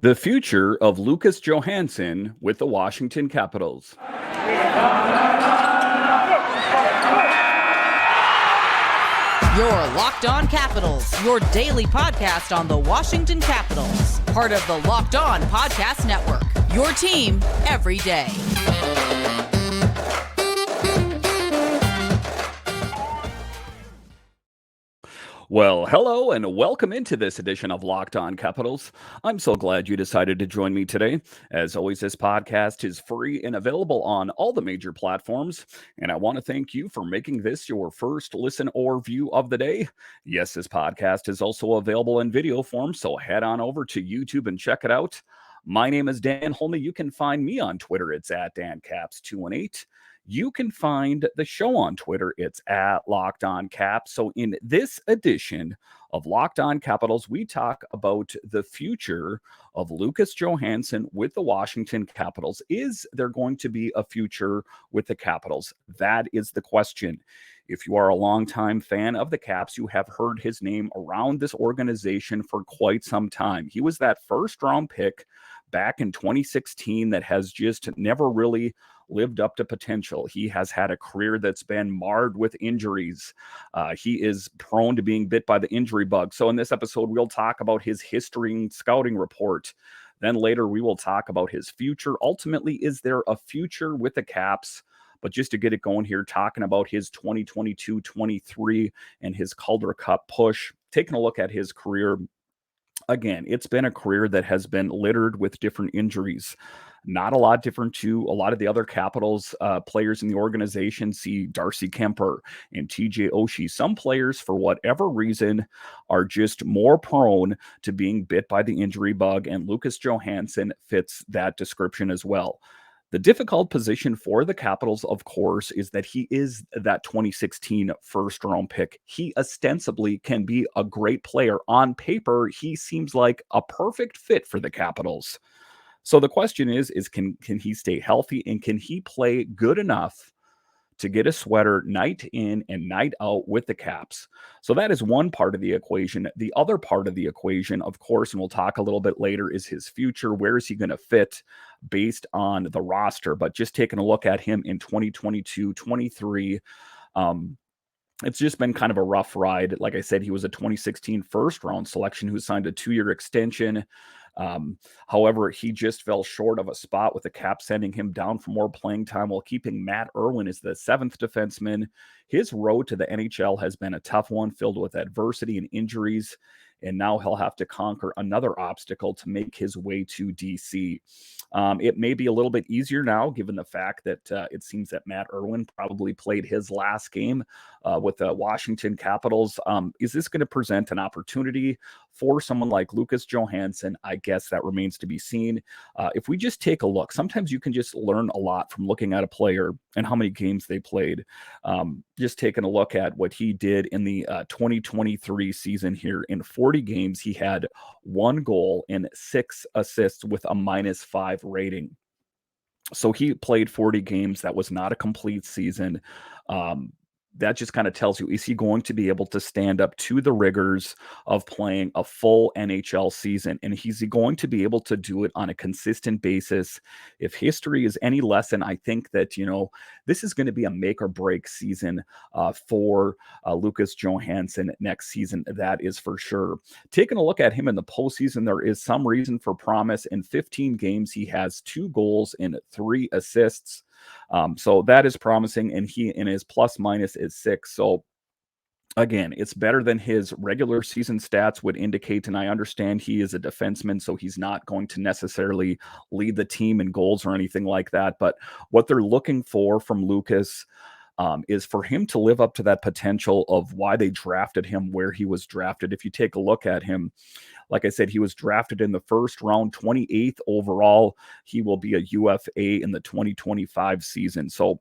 The future of Lucas Johansen with the Washington Capitals. Your Locked On Capitals, your daily podcast on the Washington Capitals. Part of the Locked On Podcast Network, your team every day. Well, hello and welcome into this edition of Locked On Capitals. I'm so glad you decided to join me today. As always, this podcast is free and available on all the major platforms. And I want to thank you for making this your first listen or view of the day. Yes, this podcast is also available in video form, so head on over to YouTube and check it out. My name is Dan Holme. You can find me on Twitter. It's at DanCaps218. You can find the show on Twitter. It's at Locked On Caps. So in this edition of Locked On Capitals, we talk about the future of Lucas Johansen with the Washington Capitals. Is there going to be a future with the Capitals? That is the question. If you are a longtime fan of the Caps, you have heard his name around this organization for quite some time. He was that first-round pick back in 2016 that has just never really lived up to potential. He has had a career that's been marred with injuries. He is prone to being bit by the injury bug. So in this episode, we'll talk about his history and scouting report. Then later, we will talk about his future. Ultimately, is there a future with the Caps? But just to get it going here, talking about his 2022-23 and his Calder Cup push, taking a look at his career. Again, it's been a career that has been littered with different injuries. Not a lot different to a lot of the other Capitals players in the organization. See Darcy Kemper and TJ Oshie. Some players, for whatever reason, are just more prone to being bit by the injury bug, and Lucas Johansen fits that description as well. The difficult position for the Capitals, of course, is that he is that 2016 first-round pick. He ostensibly can be a great player. On paper, he seems like a perfect fit for the Capitals. So the question is can he stay healthy, and can he play good enough to get a sweater night in and night out with the Caps? So that is one part of the equation. The other part of the equation, of course, and we'll talk a little bit later, is his future. Where is he going to fit based on the roster? But just taking a look at him in 2022-23, it's just been kind of a rough ride. Like I said, he was a 2016 first-round selection who signed a 2-year extension. However, he just fell short of a spot with the Caps sending him down for more playing time while keeping Matt Irwin as the seventh defenseman. His road to the NHL has been a tough one, filled with adversity and injuries, and now he'll have to conquer another obstacle to make his way to DC. It may be a little bit easier now, given the fact that it seems that Matt Irwin probably played his last game with the Washington Capitals. Is this going to present an opportunity for someone like Lucas Johansen? I guess that remains to be seen. If we just take a look, sometimes you can just learn a lot from looking at a player and how many games they played. Just taking a look at what he did in the 2023 season here. In 40 games, he had 1 goal and 6 assists with a -5 rating. So he played 40 games. That was not a complete season. That just kind of tells you, is he going to be able to stand up to the rigors of playing a full NHL season? And is he going to be able to do it on a consistent basis? If history is any lesson, I think that, this is going to be a make or break season for Lucas Johansen next season. That is for sure. Taking a look at him in the postseason, there is some reason for promise. In 15 games, he has 2 goals and 3 assists. So that is promising, and he in his plus minus is 6. So again, it's better than his regular season stats would indicate, and I understand he is a defenseman, so he's not going to necessarily lead the team in goals or anything like that. But what they're looking for from Lucas is for him to live up to that potential of why they drafted him where he was drafted. If you take a look at him, like I said, he was drafted in the first round, 28th overall. He will be a UFA in the 2025 season. So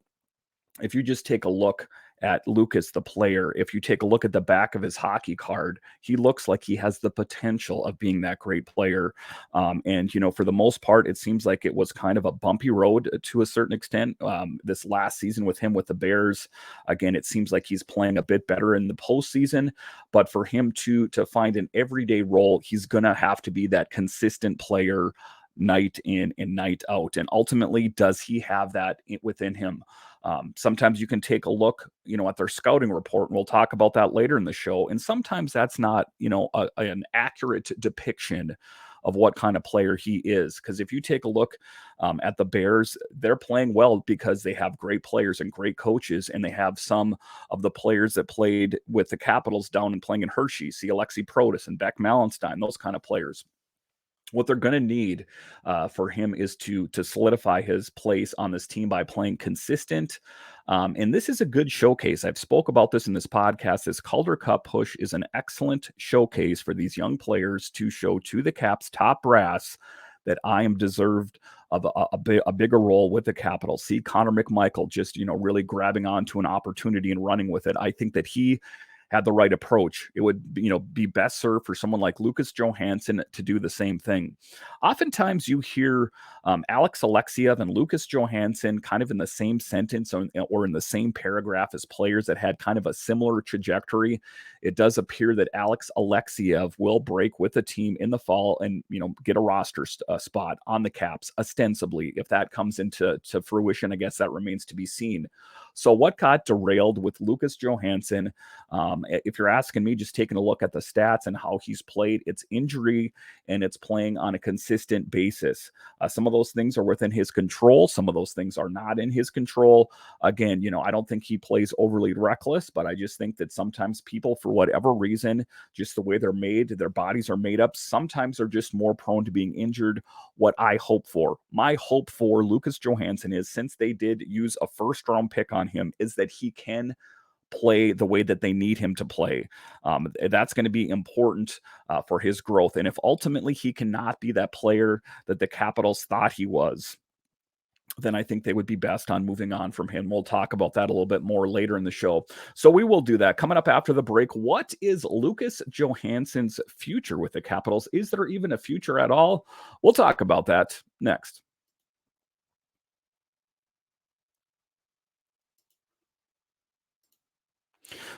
if you just take a look at Lucas, the player. If you take a look at the back of his hockey card, he looks like he has the potential of being that great player. And, for the most part, it seems like it was kind of a bumpy road to a certain extent. This last season with him with the Bears, again, it seems like he's playing a bit better in the postseason. But for him to find an everyday role, he's going to have to be that consistent player night in and night out. And ultimately, does he have that within him? Sometimes you can take a look, at their scouting report, and we'll talk about that later in the show. And sometimes that's not, an accurate depiction of what kind of player he is. Because if you take a look at the Bears, they're playing well because they have great players and great coaches, and they have some of the players that played with the Capitals down and playing in Hershey. See Alexi Protas and Beck Malenstein, those kind of players. What they're going to need for him is to solidify his place on this team by playing consistent. And this is a good showcase. I've spoke about this in this podcast. This Calder Cup push is an excellent showcase for these young players to show to the Caps top brass that I am deserved of a bigger role with the Capitals. See Connor McMichael just, really grabbing onto an opportunity and running with it. I think that he had the right approach. It would, be best served for someone like Lucas Johansen to do the same thing. Oftentimes you hear Alex Alexiev and Lucas Johansen kind of in the same sentence or in the same paragraph as players that had kind of a similar trajectory. It does appear that Alex Alexiev will break with the team in the fall and, get a roster spot on the Caps, ostensibly. If that comes into fruition, I guess that remains to be seen. So what got derailed with Lucas Johansen? If you're asking me, just taking a look at the stats and how he's played, it's injury and it's playing on a consistent basis. Some of those things are within his control. Some of those things are not in his control. Again, I don't think he plays overly reckless, but I just think that sometimes people, for whatever reason, just the way they're made, their bodies are made up, sometimes they're just more prone to being injured. What I hope for, my hope for Lucas Johansen is, since they did use a first-round pick on him, is that he can play the way that they need him to play. That's going to be important for his growth. And if ultimately he cannot be that player that the Capitals thought he was, then I think they would be best on moving on from him. We'll talk about that a little bit more later in the show. So we will do that. Coming up after the break, what is Lucas Johansen's future with the Capitals? Is there even a future at all? We'll talk about that next.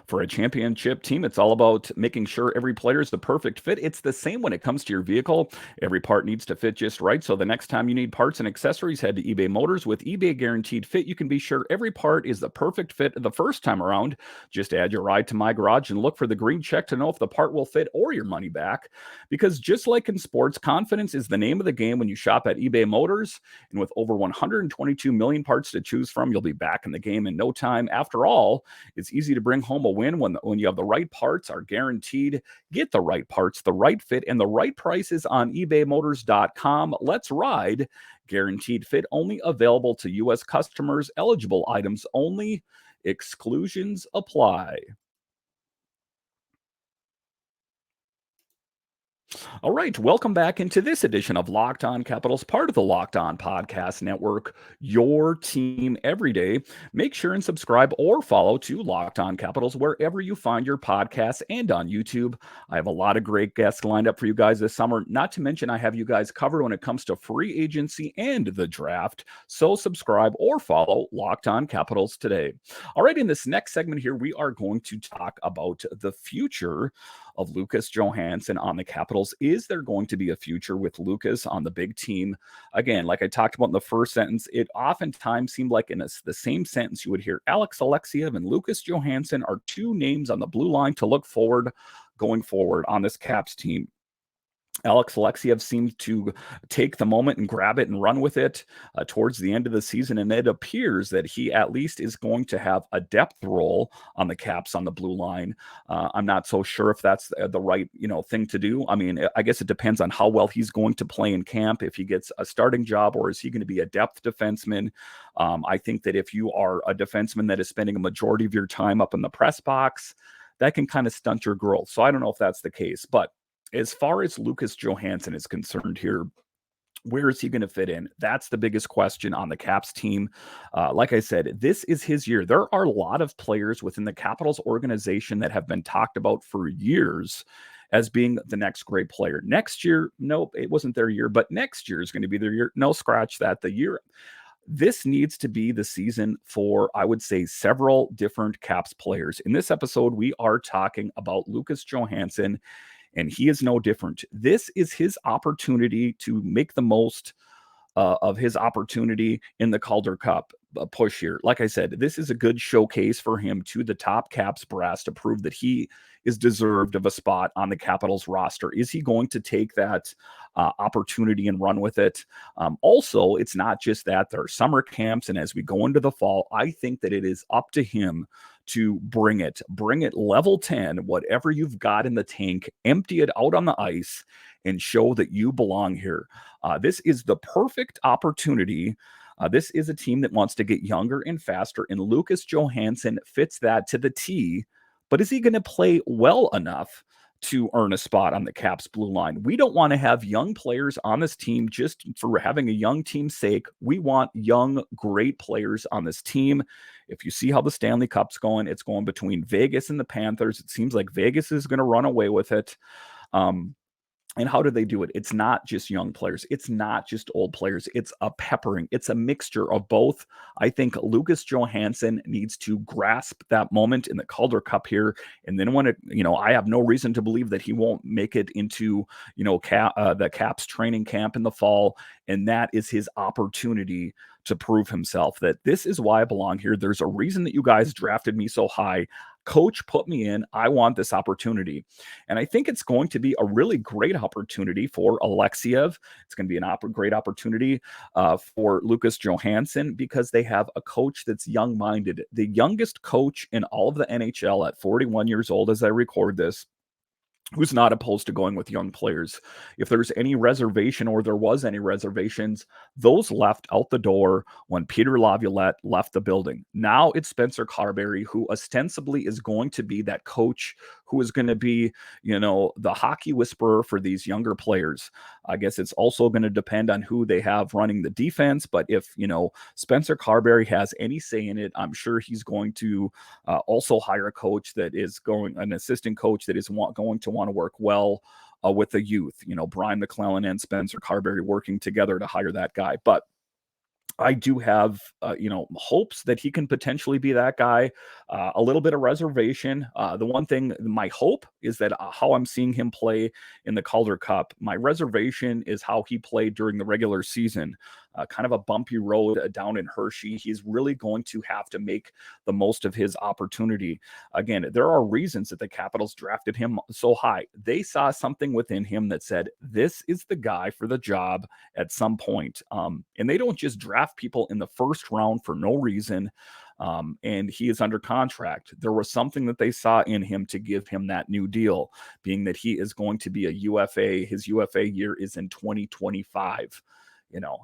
For a championship team, it's all about making sure every player is the perfect fit. It's the same when it comes to your vehicle. Every part needs to fit just right. So the next time you need parts and accessories, head to eBay Motors. With eBay Guaranteed Fit, you can be sure every part is the perfect fit the first time around. Just add your ride to my garage and look for the green check to know if the part will fit or your money back. Because just like in sports, confidence is the name of the game when you shop at eBay Motors. And with over 122 million parts to choose from, you'll be back in the game in no time. After all, it's easy to bring home a win when you have the right parts are guaranteed. Get the right parts, the right fit, and the right prices on ebaymotors.com. Let's ride. Guaranteed fit only available to U.S. customers. Eligible items only. Exclusions apply. All right, welcome back into this edition of Locked On Capitals, part of the Locked On Podcast Network, your team every day. Make sure and subscribe or follow to Locked On Capitals wherever you find your podcasts and on YouTube. I have a lot of great guests lined up for you guys this summer. Not to mention, I have you guys covered when it comes to free agency and the draft. So subscribe or follow Locked On Capitals today. All right, in this next segment here, we are going to talk about the future of Lucas Johansen on the Capitals. Is there going to be a future with Lucas on the big team? Again, like I talked about in the first sentence, it oftentimes seemed like in the same sentence you would hear Alex Alexiev and Lucas Johansen are two names on the blue line to look forward going forward on this Caps team. Alex Alexiev seemed to take the moment and grab it and run with it towards the end of the season, and it appears that he at least is going to have a depth role on the Caps on the blue line. I'm not so sure if that's the right thing to do. I mean, I guess it depends on how well he's going to play in camp, if he gets a starting job, or is he going to be a depth defenseman. I think that if you are a defenseman that is spending a majority of your time up in the press box, that can kind of stunt your growth. So I don't know if that's the case, but as far as Lucas Johansen is concerned here, Where is he going to fit in? That's the biggest question on the Caps team. Like I said, this is his year. There are a lot of players within the Capitals organization that have been talked about for years as being the next great player. Next year, nope, it wasn't their year, but next year is going to be their year. No, scratch that. The year. This needs to be the season for, I would say, several different Caps players. In this episode, we are talking about Lucas Johansen, and he is no different. This is his opportunity to make the most of his opportunity in the Calder Cup push here. Like I said, this is a good showcase for him to the top Caps brass to prove that he is deserved of a spot on the Capitals roster. Is he going to take that opportunity and run with it? Also, it's not just that. There are summer camps, and as we go into the fall, I think that it is up to him to bring it level 10, whatever you've got in the tank, empty it out on the ice and show that you belong here. This is the perfect opportunity. This is a team that wants to get younger and faster, and Lucas Johansen fits that to the T. But is he going to play well enough to earn a spot on the Caps blue line? We don't want to have young players on this team just for having a young team's sake. We want young, great players on this team. If you see how the Stanley Cup's going, it's going between Vegas and the Panthers. It seems like Vegas is going to run away with it. And how do they do it? It's not just young players. It's not just old players. It's a peppering. It's a mixture of both. I think Lucas Johansen needs to grasp that moment in the Calder Cup here. And then when I have no reason to believe that he won't make it into, the Caps training camp in the fall. And that is his opportunity to prove himself that this is why I belong here. There's a reason that you guys drafted me so high. Coach put me in. I want this opportunity. And I think it's going to be a really great opportunity for Alexiev. It's going to be great opportunity for Lucas Johansen because they have a coach that's young-minded. The youngest coach in all of the NHL at 41 years old as I record this, who's not opposed to going with young players. If there's any reservation or there was any reservations, those left out the door when Peter Laviolette left the building. Now it's Spencer Carberry, who ostensibly is going to be that coach who is going to be, the hockey whisperer for these younger players. I guess it's also going to depend on who they have running the defense. But if, Spencer Carberry has any say in it, I'm sure he's going to also hire a coach that is an assistant coach that is going to want to work well with the youth. Brian McClellan and Spencer Carberry working together to hire that guy. But I do have, hopes that he can potentially be that guy. A little bit of reservation. The one thing, my hope is that how I'm seeing him play in the Calder Cup. My reservation is how he played during the regular season. Kind of a bumpy road down in Hershey. He's really going to have to make the most of his opportunity. Again, there are reasons that the Capitals drafted him so high. They saw something within him that said, this is the guy for the job at some point. And they don't just draft people in the first round for no reason. And he is under contract. There was something that they saw in him to give him that new deal, being that he is going to be a UFA. His UFA year is in 2025.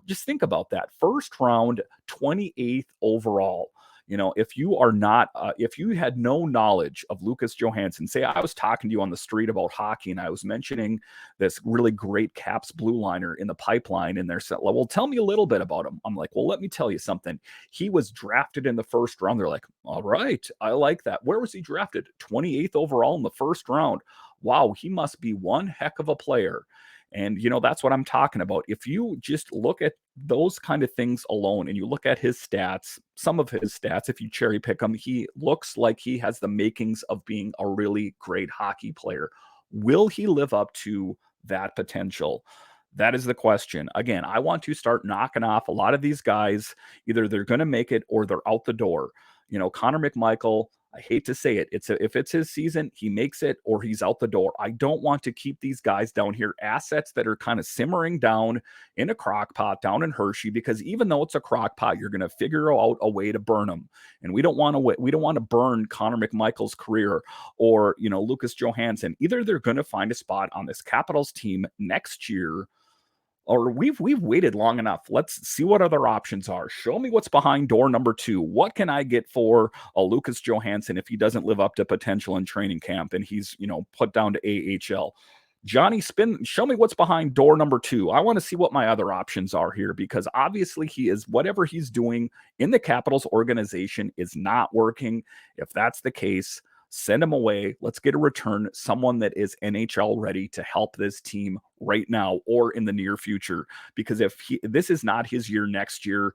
Just think about that. First round, 28th overall. If you are not, if you had no knowledge of Lucas Johansen, say I was talking to you on the street about hockey and I was mentioning this really great Caps blue liner in the pipeline, and they're saying, well, tell me a little bit about him. I'm like, well, let me tell you something. He was drafted in the first round. They're like, all right, I like that. Where was he drafted? 28th overall in the first round. Wow, he must be one heck of a player. And, that's what I'm talking about. If you just look at those kind of things alone and you look at his stats, some of his stats, if you cherry pick them, he looks like he has the makings of being a really great hockey player. Will he live up to that potential? That is the question. Again, I want to start knocking off a lot of these guys. Either they're going to make it or they're out the door. Connor McMichael, I hate to say it. If it's his season, he makes it or he's out the door. I don't want to keep these guys down here, assets that are kind of simmering down in a crock pot down in Hershey, because even though it's a crock pot, you're going to figure out a way to burn them. And we don't want to burn Connor McMichael's career or, Lucas Johansen. Either they're going to find a spot on this Capitals team next year, or we've waited long enough. Let's see what other options are. Show me what's behind door number 2. What can I get for a Lucas Johansen if he doesn't live up to potential in training camp and he's, put down to AHL? Johnny, show me what's behind door number two. I want to see what my other options are here because obviously he is whatever he's doing in the Capitals organization is not working. If that's the case, send him away. Let's get a return, someone that is NHL ready to help this team right now or in the near future. Because if this is not his year next year,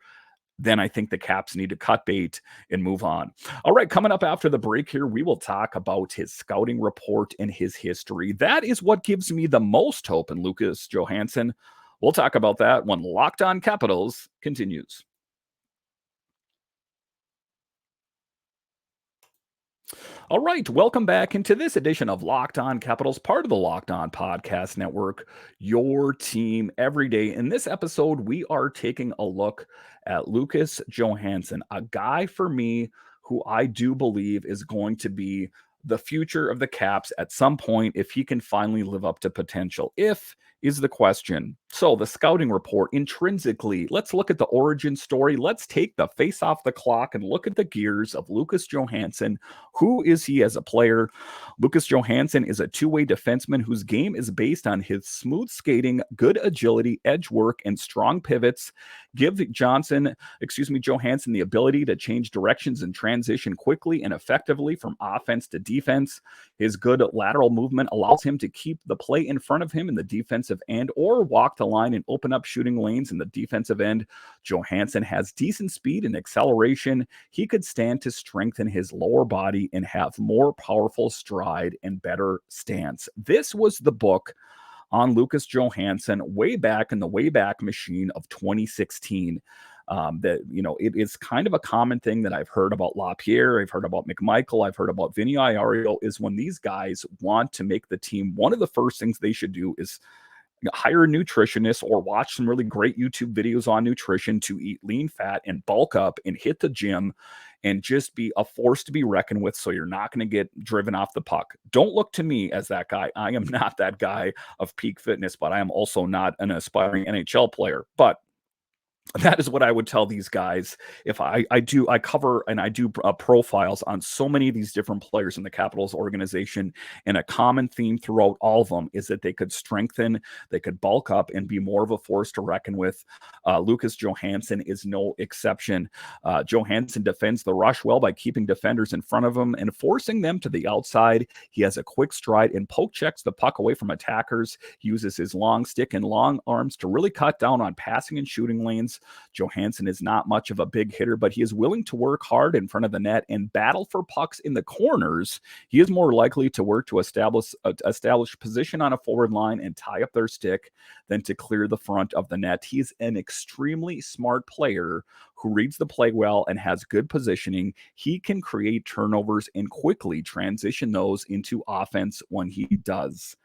then I think the Caps need to cut bait and move on. All right, coming up after the break here, we will talk about his scouting report and his history. That is what gives me the most hope in Lucas Johansen. We'll talk about that when Locked On Capitals continues. All right, welcome back into this edition of Locked On Capitals, part of the Locked On Podcast Network, your team every day. In this episode, we are taking a look at Lucas Johansen, a guy for me who I do believe is going to be the future of the Caps at some point if he can finally live up to potential. If is the question. So, the scouting report intrinsically, let's look at the origin story. Let's take the face off the clock and look at the gears of Lucas Johansen. Who is he as a player? Lucas Johansen is a two-way defenseman whose game is based on his smooth skating, good agility, edge work, and strong pivots. Give Johansen the ability to change directions and transition quickly and effectively from offense to defense. His good lateral movement allows him to keep the play in front of him in the defensive end or walk the line and open up shooting lanes in the defensive end. Johansen has decent speed and acceleration. He could stand to strengthen his lower body and have more powerful stride and better stance. This was the book on Lucas Johansen way back in the Wayback Machine of 2016. It is kind of a common thing that I've heard about LaPierre, I've heard about McMichael, I've heard about Vinny Iario, is when these guys want to make the team, one of the first things they should do is hire a nutritionist or watch some really great YouTube videos on nutrition to eat lean fat and bulk up and hit the gym and just be a force to be reckoned with so you're not going to get driven off the puck. Don't look to me as that guy. I am not that guy of peak fitness, but I am also not an aspiring NHL player. But that is what I would tell these guys. If I cover and I do profiles on so many of these different players in the Capitals organization, and a common theme throughout all of them is that they could strengthen, they could bulk up and be more of a force to reckon with. Lucas Johansen is no exception. Johansen defends the rush well by keeping defenders in front of him and forcing them to the outside. He has a quick stride and poke checks the puck away from attackers. He uses his long stick and long arms to really cut down on passing and shooting lanes. Johansen is not much of a big hitter, but he is willing to work hard in front of the net and battle for pucks in the corners. He is more likely to work to establish position on a forward line and tie up their stick than to clear the front of the net. He's an extremely smart player who reads the play well and has good positioning. He can create turnovers and quickly transition those into offense when he does.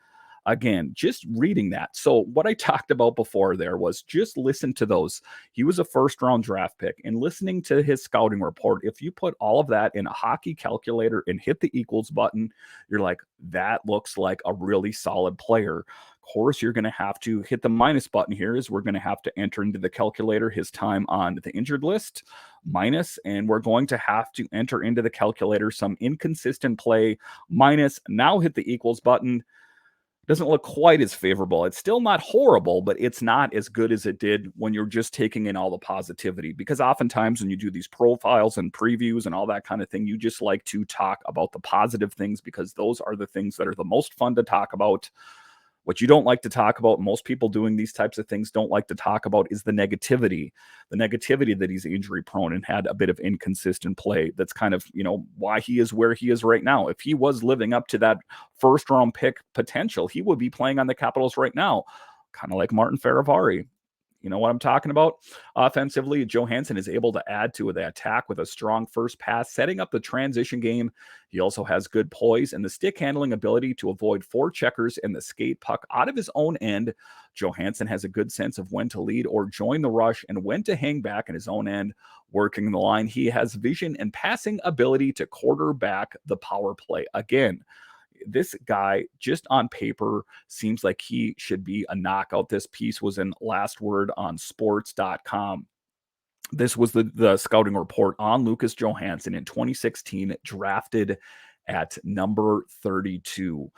Again, just reading that. So what I talked about before there was just listen to those. He was a first round draft pick, and listening to his scouting report, if you put all of that in a hockey calculator and hit the equals button, you're like, that looks like a really solid player. Of course, you're going to have to hit the minus button here, is we're going to have to enter into the calculator his time on the injured list minus, and we're going to have to enter into the calculator some inconsistent play minus. Now hit the equals button. Doesn't look quite as favorable. It's still not horrible, but it's not as good as it did when you're just taking in all the positivity. Because oftentimes when you do these profiles and previews and all that kind of thing, you just like to talk about the positive things because those are the things that are the most fun to talk about. What you don't like to talk about, most people doing these types of things don't like to talk about, is the negativity that he's injury prone and had a bit of inconsistent play. That's kind of, why he is where he is right now. If he was living up to that first round pick potential, he would be playing on the Capitals right now, kind of like Martin Faravari. You know what I'm talking about? Offensively, Johansen is able to add to the attack with a strong first pass, setting up the transition game. He also has good poise and the stick handling ability to avoid forecheckers and the skate puck out of his own end. Johansen has a good sense of when to lead or join the rush and when to hang back in his own end, working the line. He has vision and passing ability to quarterback the power play. Again, this guy just on paper seems like he should be a knockout. This piece was in Last Word on sports.com. This was the scouting report on Lucas Johansen in 2016, drafted at number 32.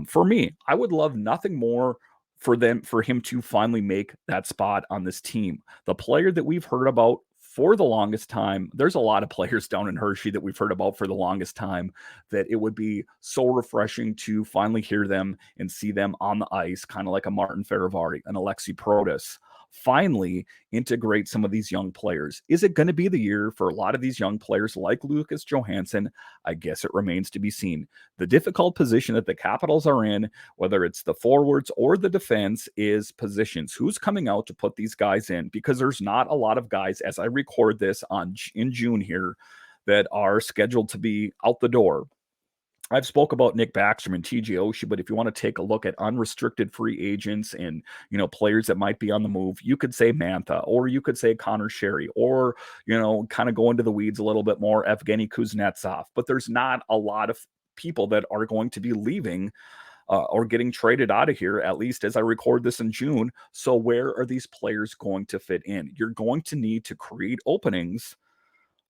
For me, I would love nothing more for him to finally make that spot on this team. The player that we've heard about for the longest time, there's a lot of players down in Hershey that we've heard about for the longest time, that it would be so refreshing to finally hear them and see them on the ice, kind of like a Martin Feravari, an Alexi Protas. Finally integrate some of these young players. Is it going to be the year for a lot of these young players like Lucas Johansen? I guess it remains to be seen. The difficult position that the Capitals are in, whether it's the forwards or the defense, is positions. Who's coming out to put these guys in? Because there's not a lot of guys, as I record this in June here, that are scheduled to be out the door. I've spoke about Nick Backstrom and TJ Oshie, but if you want to take a look at unrestricted free agents and, players that might be on the move, you could say Mantha, or you could say Connor Sherry, or, kind of go into the weeds a little bit more, Evgeny Kuznetsov. But there's not a lot of people that are going to be leaving or getting traded out of here, at least as I record this in June. So where are these players going to fit in? You're going to need to create openings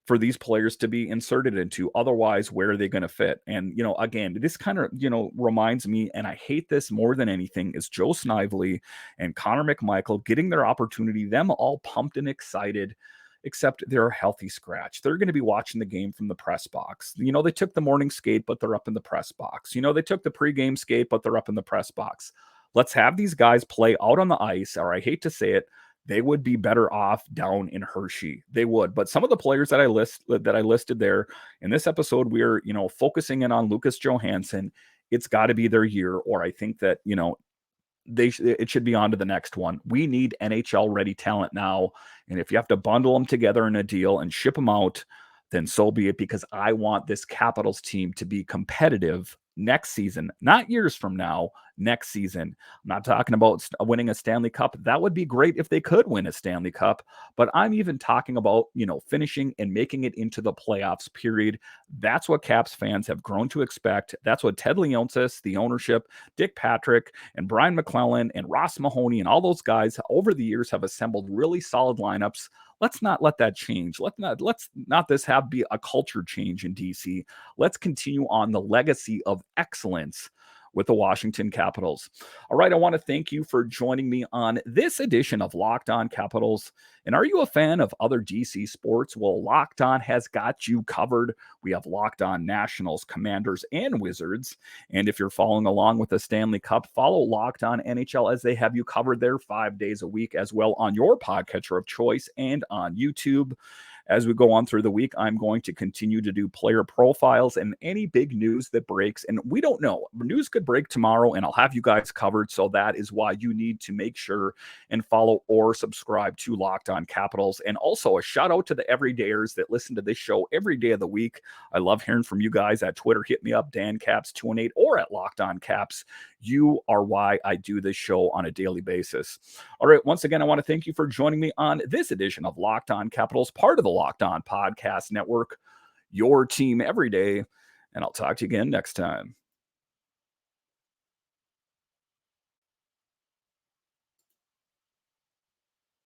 for these players to be inserted into. Otherwise, where are they going to fit? And, again, this kind of, reminds me, and I hate this more than anything, is Joe Snively and Connor McMichael getting their opportunity, them all pumped and excited, except they're a healthy scratch. They're going to be watching the game from the press box. They took the morning skate, but they're up in the press box. They took the pregame skate, but they're up in the press box. Let's have these guys play out on the ice, or I hate to say it, they would be better off down in Hershey. They would. But some of the players that I listed there in this episode, we're, focusing in on Lucas Johansen. It's got to be their year, or I think that, it should be on to the next one. We need NHL ready talent now. And if you have to bundle them together in a deal and ship them out, then so be it, because I want this Capitals team to be competitive next season, not years from now, next season. I'm not talking about winning a Stanley Cup. That would be great if they could win a Stanley Cup, but I'm even talking about, finishing and making it into the playoffs, period. That's what Caps fans have grown to expect. That's what Ted Leonsis, the ownership, Dick Patrick, and Brian McClellan, and Ross Mahoney, and all those guys over the years have assembled really solid lineups. Let's not let that change. Let's not this have be a culture change in DC. Let's continue on the legacy of excellence with the Washington Capitals. All right, I want to thank you for joining me on this edition of Locked On Capitals. And are you a fan of other DC sports? Well, Locked On has got you covered. We have Locked On Nationals, Commanders, and Wizards. And if you're following along with the Stanley Cup, follow Locked On NHL, as they have you covered there 5 days a week, as well on your podcatcher of choice and on YouTube. As we go on through the week, I'm going to continue to do player profiles and any big news that breaks. And we don't know. News could break tomorrow, and I'll have you guys covered. So that is why you need to make sure and follow or subscribe to Locked On Capitals. And also a shout out to the everydayers that listen to this show every day of the week. I love hearing from you guys at Twitter. Hit me up, DanCaps218, or at Locked On Caps. You are why I do this show on a daily basis. All right. Once again, I want to thank you for joining me on this edition of Locked On Capitals, part of the Locked On Podcast Network, your team every day. And I'll talk to you again next time.